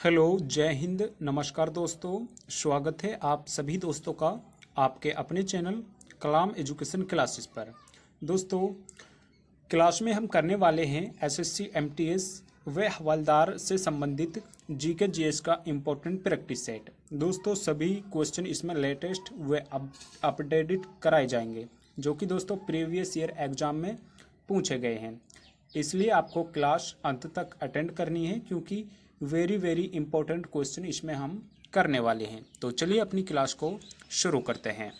Hello, जय हिंद, नमस्कार दोस्तों। स्वागत है आप सभी दोस्तों का आपके अपने चैनल कलाम एजुकेशन क्लासेस पर। दोस्तों, क्लास में हम करने वाले हैं एसएससी एमटीएस व हवलदार से संबंधित जीके जीएस का इम्पोर्टेंट प्रैक्टिस सेट। दोस्तों, सभी क्वेश्चन इसमें लेटेस्ट व अपडेटेड कराए जाएंगे, जो कि दोस्तों प्रीवियस ईयर एग्जाम में पूछे गए हैं। इसलिए आपको क्लास अंत तक अटेंड करनी है, क्योंकि वेरी वेरी इंपॉर्टेंट क्वेश्चन इसमें हम करने वाले हैं। तो चलिए अपनी क्लास को शुरू करते हैं।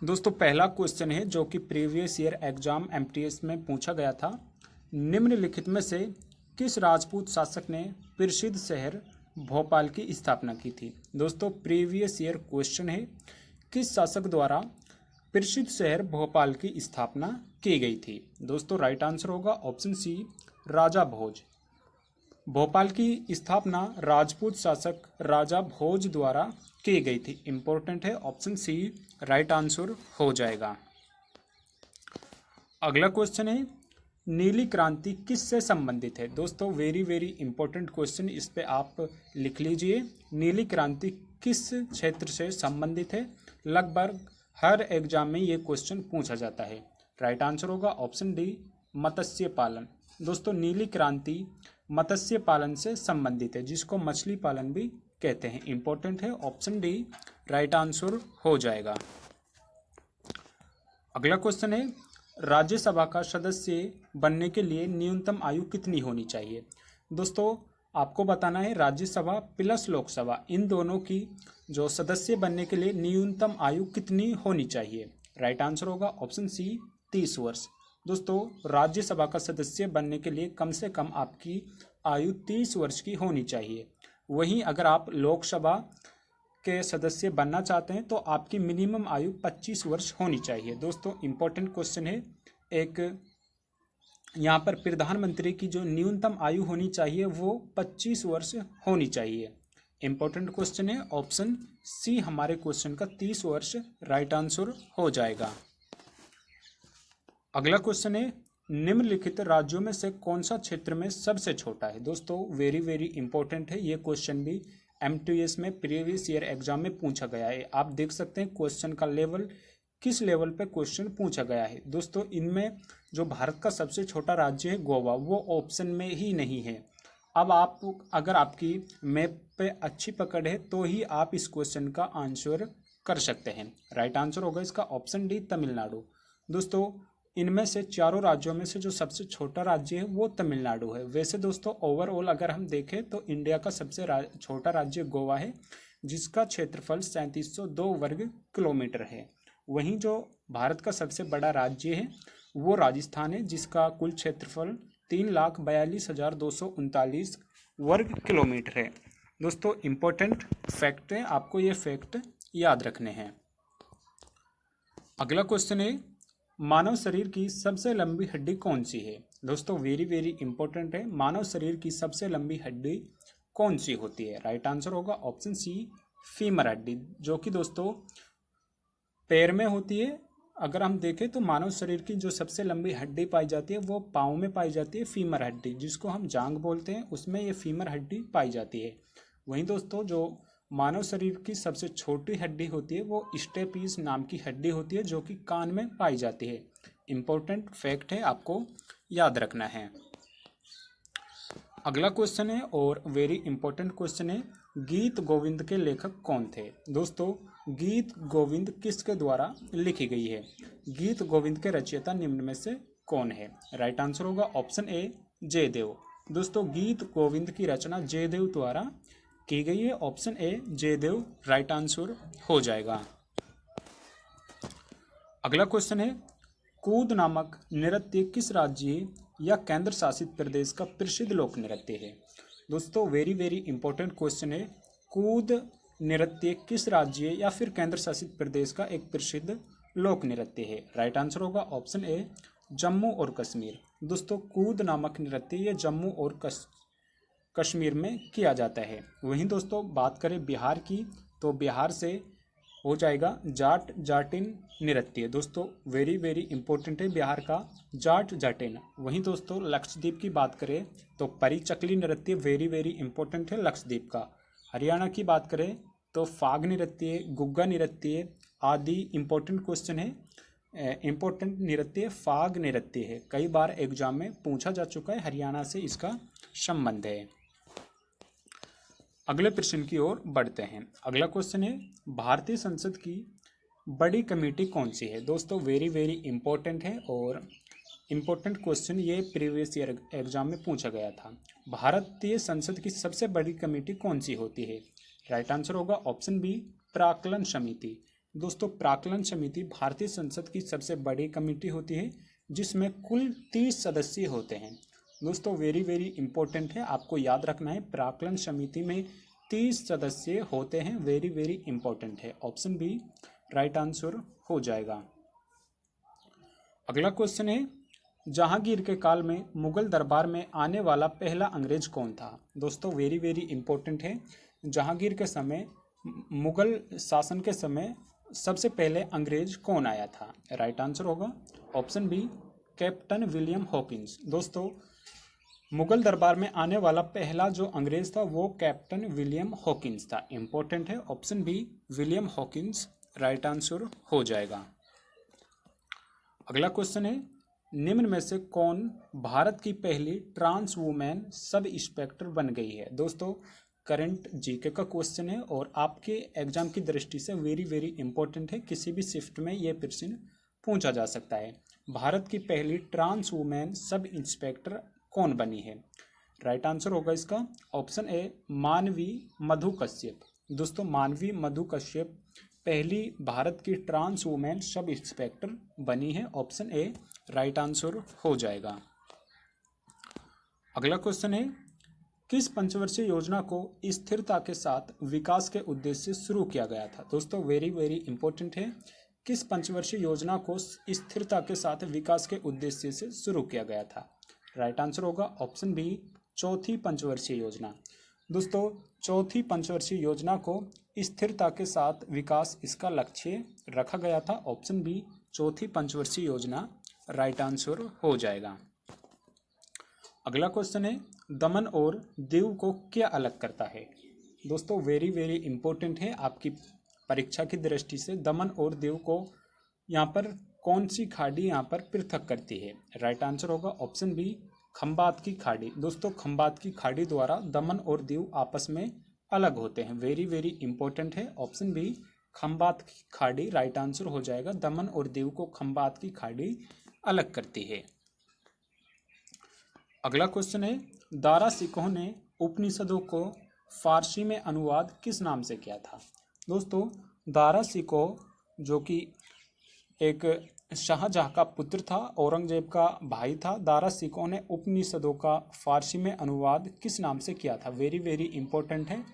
दोस्तों, पहला क्वेश्चन है जो कि प्रीवियस ईयर एग्जाम एमटीएस में पूछा गया था। निम्नलिखित में से किस राजपूत शासक ने प्रसिद्ध शहर भोपाल की स्थापना की थी? दोस्तों, प्रीवियस ईयर क्वेश्चन है, किस शासक द्वारा प्रसिद्ध शहर भोपाल की स्थापना की गई थी? दोस्तों, राइट आंसर होगा ऑप्शन सी, राजा भोज। भोपाल की स्थापना राजपूत शासक राजा भोज द्वारा की गई थी। इंपॉर्टेंट है, ऑप्शन सी राइट आंसर हो जाएगा। अगला क्वेश्चन है, नीली क्रांति किससे संबंधित है? दोस्तों, वेरी वेरी इंपॉर्टेंट क्वेश्चन, इस पे आप लिख लीजिए। नीली क्रांति किस क्षेत्र से संबंधित है? लगभग हर एग्जाम में ये क्वेश्चन पूछा जाता है। राइट आंसर होगा ऑप्शन डी, मत्स्य पालन। दोस्तों, नीली क्रांति मत्स्य पालन से संबंधित है, जिसको मछली पालन भी कहते हैं। इंपॉर्टेंट है, ऑप्शन डी राइट आंसर हो जाएगा। अगला क्वेश्चन है, राज्यसभा का सदस्य बनने के लिए न्यूनतम आयु कितनी होनी चाहिए? दोस्तों, आपको बताना है राज्यसभा प्लस लोकसभा, इन दोनों की जो सदस्य बनने के लिए न्यूनतम आयु कितनी होनी चाहिए? राइट आंसर होगा ऑप्शन सी, 30 वर्ष। दोस्तों, राज्यसभा का सदस्य बनने के लिए कम से कम आपकी आयु 30 वर्ष की होनी चाहिए। वहीं अगर आप लोकसभा के सदस्य बनना चाहते हैं तो आपकी मिनिमम आयु 25 वर्ष होनी चाहिए। दोस्तों, इंपॉर्टेंट क्वेश्चन है। एक यहाँ पर प्रधानमंत्री की जो न्यूनतम आयु होनी चाहिए वो 25 वर्ष होनी चाहिए। इंपॉर्टेंट क्वेश्चन है, ऑप्शन सी हमारे क्वेश्चन का 30 वर्ष राइट आंसर हो जाएगा। अगला क्वेश्चन है, निम्नलिखित राज्यों में से कौन सा क्षेत्र में सबसे छोटा है? दोस्तों, वेरी वेरी इंपॉर्टेंट है, ये क्वेश्चन भी एमटीएस में प्रीवियस ईयर एग्जाम में पूछा गया है। आप देख सकते हैं क्वेश्चन का लेवल, किस लेवल पे क्वेश्चन पूछा गया है। दोस्तों, इनमें जो भारत का सबसे छोटा राज्य है गोवा, वो ऑप्शन में ही नहीं है। अब आप अगर आपकी मैप पे अच्छी पकड़ है तो ही आप इस क्वेश्चन का आंसर कर सकते हैं। राइट आंसर होगा इसका ऑप्शन डी, तमिलनाडु। दोस्तों, इनमें से चारों राज्यों में से जो सबसे छोटा राज्य है वो तमिलनाडु है। वैसे दोस्तों, ओवरऑल अगर हम देखें तो इंडिया का सबसे छोटा राज्य गोवा है, जिसका क्षेत्रफल 3702 वर्ग किलोमीटर है। वहीं जो भारत का सबसे बड़ा राज्य है वो राजस्थान है, जिसका कुल क्षेत्रफल 3,42,239 वर्ग किलोमीटर है। दोस्तों, इम्पोर्टेंट फैक्ट है, आपको ये फैक्ट याद रखने हैं। अगला क्वेश्चन है, मानव शरीर की सबसे लंबी हड्डी कौन सी है? दोस्तों, वेरी वेरी इंपॉर्टेंट है, मानव शरीर की सबसे लंबी हड्डी कौन सी होती है? राइट आंसर होगा ऑप्शन सी, फीमर हड्डी, जो कि दोस्तों पैर में होती है। अगर हम देखें तो मानव शरीर की जो सबसे लंबी हड्डी पाई जाती है वो पाँव में पाई जाती है, फीमर हड्डी, जिसको हम जांघ बोलते हैं, उसमें ये फीमर हड्डी पाई जाती है। वहीं दोस्तों, जो मानव शरीर की सबसे छोटी हड्डी होती है वो स्टेपीज नाम की हड्डी होती है, जो कि कान में पाई जाती है। इंपॉर्टेंट फैक्ट है, आपको याद रखना है। अगला क्वेश्चन है और वेरी इंपॉर्टेंट क्वेश्चन है, गीत गोविंद के लेखक कौन थे? दोस्तों, गीत गोविंद किसके द्वारा लिखी गई है? गीत गोविंद के रचयिता निम्न में से कौन है? राइट आंसर होगा ऑप्शन ए, जयदेव। दोस्तों, गीत गोविंद की रचना जयदेव द्वारा की गई है। Option A, Jaydev right answer हो जाएगा। अगला क्वेश्चन है, कूद नामक नृत्य किस राज्य या केंद्र शासित प्रदेश का प्रसिद्ध लोक नृत्य है? दोस्तों, वेरी वेरी इंपॉर्टेंट क्वेश्चन है, कूद नृत्य किस राज्य या फिर केंद्र शासित प्रदेश का एक प्रसिद्ध लोक नृत्य है? राइट आंसर होगा ऑप्शन ए, जम्मू और कश्मीर। दोस्तों, कूद नामक नृत्य ये जम्मू और कश्मीर में किया जाता है। वहीं दोस्तों, बात करें बिहार की, तो बिहार से हो जाएगा जाट जाटिन नृत्य। दोस्तों वेरी वेरी इंपॉर्टेंट है बिहार का जाट जाटिन। वहीं दोस्तों लक्षद्वीप की बात करें तो परिचकली नृत्य वेरी वेरी इंपॉर्टेंट है लक्षद्वीप का। हरियाणा की बात करें तो फाग नृत्य, गुग्गा नृत्य आदि इंपॉर्टेंट क्वेश्चन है। इंपॉर्टेंट नृत्य फाग नृत्य है, कई बार एग्जाम में पूछा जा चुका है, हरियाणा से इसका संबंध है। अगले प्रश्न की ओर बढ़ते हैं। अगला क्वेश्चन है भारतीय संसद की बड़ी कमेटी कौन सी है। दोस्तों वेरी वेरी इंपॉर्टेंट है और इम्पोर्टेंट क्वेश्चन ये प्रीवियस ईयर एग्जाम में पूछा गया था। भारतीय संसद की सबसे बड़ी कमेटी कौन सी होती है। राइट आंसर होगा ऑप्शन बी प्राक्कलन समिति। दोस्तों प्राक्कलन समिति भारतीय संसद की सबसे बड़ी कमेटी होती है जिसमें कुल 30 सदस्य होते हैं। दोस्तों वेरी वेरी इंपॉर्टेंट है, आपको याद रखना है प्राक्कलन समिति में 30 सदस्य होते हैं। वेरी वेरी इंपॉर्टेंट है, ऑप्शन बी राइट आंसर हो जाएगा। अगला क्वेश्चन है जहांगीर के काल में मुगल दरबार में आने वाला पहला अंग्रेज कौन था। दोस्तों वेरी वेरी इंपॉर्टेंट है, जहांगीर के समय मुगल शासन के समय सबसे पहले अंग्रेज कौन आया था। राइट आंसर होगा option B captain William Hawkins. दोस्तों मुगल दरबार में आने वाला पहला जो अंग्रेज था वो कैप्टन विलियम हॉकिंस था। इंपॉर्टेंट है, option B William Hawkins right answer हो जाएगा। अगला क्वेश्चन है निम्न में से कौन भारत की पहली ट्रांस वुमेन सब इंस्पेक्टर बन गई है। दोस्तों करंट जीके का क्वेश्चन है और आपके एग्जाम की दृष्टि से वेरी वेरी इंपॉर्टेंट है, किसी भी शिफ्ट में यह प्रश्न पूछा जा सकता है। भारत की पहली ट्रांस वुमेन सब इंस्पेक्टर कौन बनी है। राइट आंसर होगा इसका ऑप्शन ए मानवी मधु कश्यप। दोस्तों मानवी मधु कश्यप पहली भारत की ट्रांस वुमेन सब इंस्पेक्टर बनी है, ऑप्शन ए राइट आंसर हो जाएगा। अगला क्वेश्चन है किस पंचवर्षीय योजना को स्थिरता के साथ विकास के उद्देश्य से शुरू किया गया था। दोस्तों वेरी वेरी इंपॉर्टेंट है, किस पंचवर्षीय योजना को स्थिरता के साथ विकास के उद्देश्य से शुरू किया गया था। राइट आंसर होगा ऑप्शन बी चौथी पंचवर्षीय योजना। दोस्तों चौथी पंचवर्षीय योजना को स्थिरता के साथ विकास इसका लक्ष्य रखा गया था, ऑप्शन बी चौथी पंचवर्षीय योजना राइट आंसर हो जाएगा। अगला क्वेश्चन है दमन और दीव को क्या अलग करता है। दोस्तों वेरी वेरी इंपॉर्टेंट है आपकी परीक्षा की दृष्टि से, दमन और दीव को यहाँ पर कौन सी खाड़ी यहाँ पर पृथक करती है। राइट आंसर होगा ऑप्शन बी खंबात की खाड़ी। दोस्तों खंबात की खाड़ी द्वारा दमन और दीव आपस में अलग होते हैं। वेरी वेरी इंपॉर्टेंट है, ऑप्शन बी खंबात की खाड़ी राइट आंसर हो जाएगा। दमन और दीव को खंबात की खाड़ी अलग करती है। अगला क्वेश्चन है दारा सिकोह ने उपनिषदों को फारसी में अनुवाद किस नाम से किया था। दोस्तों दारा सिकोह जो कि एक शाहजहाँ का पुत्र था, औरंगजेब का भाई था, दारा सिकोह ने उपनिषदों का फारसी में अनुवाद किस नाम से किया था। वेरी वेरी इंपॉर्टेंट है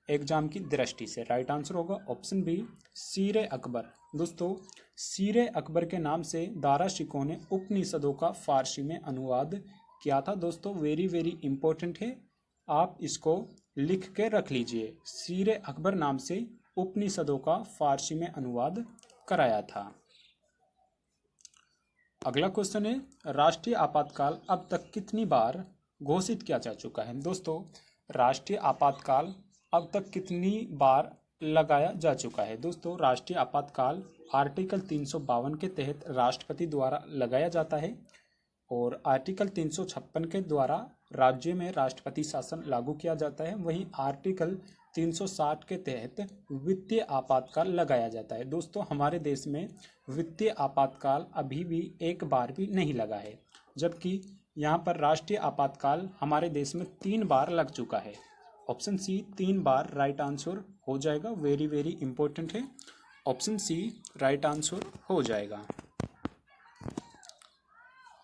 एग्जाम की दृष्टि से। राइट आंसर होगा ऑप्शन बी सीरे अकबर। दोस्तों सीरे अकबर के नाम से दारा सिकोह ने उपनिषदों का फारसी में अनुवाद किया था। दोस्तों वेरी वेरी इंपॉर्टेंट है, आप इसको लिख के रख लीजिए, सीरे अकबर नाम से उपनिषदों का फारसी में अनुवाद कराया था। अगला क्वेश्चन है राष्ट्रीय आपातकाल अब तक कितनी बार घोषित किया जा चुका है। दोस्तों राष्ट्रीय आपातकाल अब तक कितनी बार लगाया जा चुका है। दोस्तों राष्ट्रीय आपातकाल आर्टिकल 352 के तहत राष्ट्रपति द्वारा लगाया जाता है और आर्टिकल 356 के द्वारा राज्य में राष्ट्रपति शासन लागू किया जाता है। वहीं आर्टिकल 360 के तहत वित्तीय आपातकाल लगाया जाता है। दोस्तों हमारे देश में वित्तीय आपातकाल अभी भी एक बार भी नहीं लगा है, जबकि यहाँ पर राष्ट्रीय आपातकाल हमारे देश में 3 बार लग चुका है। ऑप्शन सी 3 बार राइट आंसर हो जाएगा। वेरी वेरी इंपॉर्टेंट है, ऑप्शन सी राइट आंसर हो जाएगा।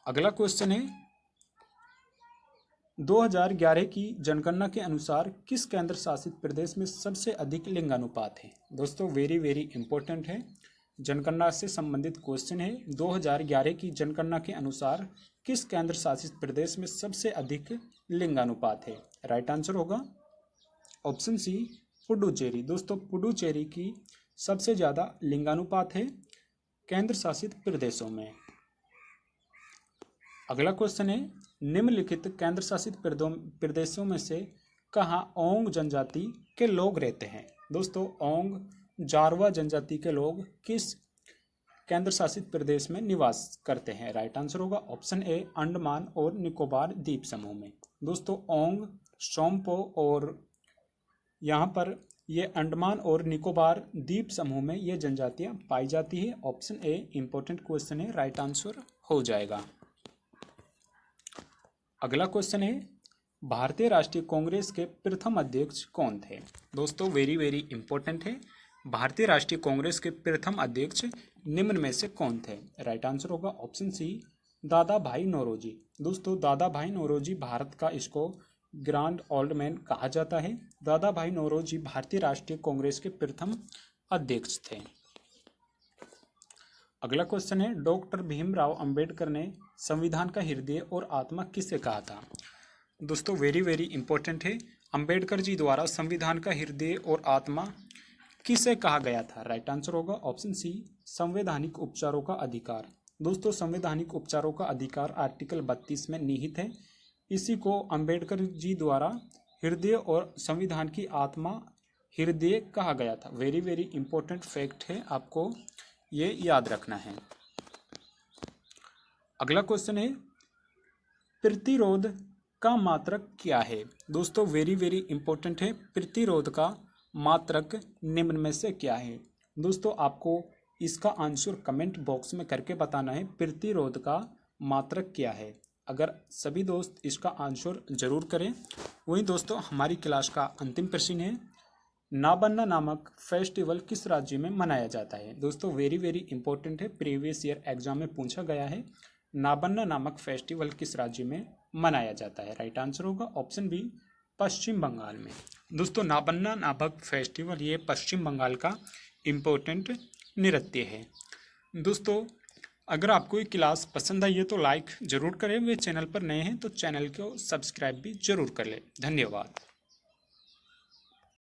अगला क्वेश्चन है 2011 की जनगणना के अनुसार किस केंद्र शासित प्रदेश में सबसे अधिक लिंगानुपात है। दोस्तों वेरी वेरी इंपॉर्टेंट है, जनगणना से संबंधित क्वेश्चन है। 2011 की जनगणना के अनुसार किस केंद्र शासित प्रदेश में सबसे अधिक लिंगानुपात है। राइट आंसर होगा ऑप्शन सी पुडुचेरी। दोस्तों पुडुचेरी की सबसे ज़्यादा लिंगानुपात है केंद्र शासित प्रदेशों में। अगला क्वेश्चन है, निम्नलिखित केंद्र शासित प्रदेशों में से कहाँ ओंग जनजाति के लोग रहते हैं। दोस्तों, ओंग जारवा जनजाति के लोग किस केंद्र शासित प्रदेश में निवास करते हैं। राइट आंसर होगा ऑप्शन ए, अंडमान और निकोबार द्वीप समूह में। दोस्तों, ओंग, सोमपो और यहाँ पर ये अंडमान और निकोबार द्वीप समूह में ये जनजातियाँ पाई जाती है। ऑप्शन ए इंपॉर्टेंट क्वेश्चन है, राइट आंसर हो जाएगा। अगला क्वेश्चन है, भारतीय राष्ट्रीय कांग्रेस के प्रथम अध्यक्ष कौन थे। दोस्तों, वेरी वेरी इंपॉर्टेंट है, भारतीय राष्ट्रीय कांग्रेस के प्रथम अध्यक्ष निम्न में से कौन थे। राइट आंसर होगा ऑप्शन सी, दादा भाई नौरोजी। दोस्तों, दादा भाई नौरोजी भारत का इसको ग्रैंड ओल्ड मैन कहा जाता है। दादा भाई नौरोजी भारतीय राष्ट्रीय कांग्रेस के प्रथम अध्यक्ष थे। अगला क्वेश्चन है, डॉक्टर भीमराव अंबेडकर ने संविधान का हृदय और आत्मा किसे कहा था। दोस्तों, वेरी वेरी इंपॉर्टेंट है, अंबेडकर जी द्वारा संविधान का हृदय और आत्मा किसे कहा गया था। राइट आंसर होगा ऑप्शन सी, संवैधानिक उपचारों का अधिकार। दोस्तों, संवैधानिक उपचारों का अधिकार आर्टिकल 32 में निहित है। इसी को अंबेडकर जी द्वारा हृदय और संविधान की आत्मा हृदय कहा गया था। वेरी वेरी इंपॉर्टेंट फैक्ट है, आपको ये याद रखना है। अगला क्वेश्चन है, प्रतिरोध का मात्रक क्या है। दोस्तों, वेरी वेरी इंपॉर्टेंट है, प्रतिरोध का मात्रक निम्न में से क्या है। दोस्तों, आपको इसका आंसर कमेंट बॉक्स में करके बताना है, प्रतिरोध का मात्रक क्या है। अगर सभी दोस्त इसका आंसर जरूर करें। वहीं दोस्तों, हमारी क्लास का अंतिम प्रश्न है, नाबन्ना नामक फेस्टिवल किस राज्य में मनाया जाता है। दोस्तों, वेरी वेरी इंपॉर्टेंट है, प्रीवियस ईयर एग्जाम में पूछा गया है, नाबन्ना नामक फेस्टिवल किस राज्य में मनाया जाता है। राइट आंसर होगा ऑप्शन बी, पश्चिम बंगाल में। दोस्तों, नाबन्ना नामक फेस्टिवल ये पश्चिम बंगाल का इम्पोर्टेंट नृत्य है। दोस्तों, अगर आपको ये क्लास पसंद आई है तो लाइक ज़रूर करें, वे चैनल पर नए हैं तो चैनल को सब्सक्राइब भी जरूर कर लें। धन्यवाद।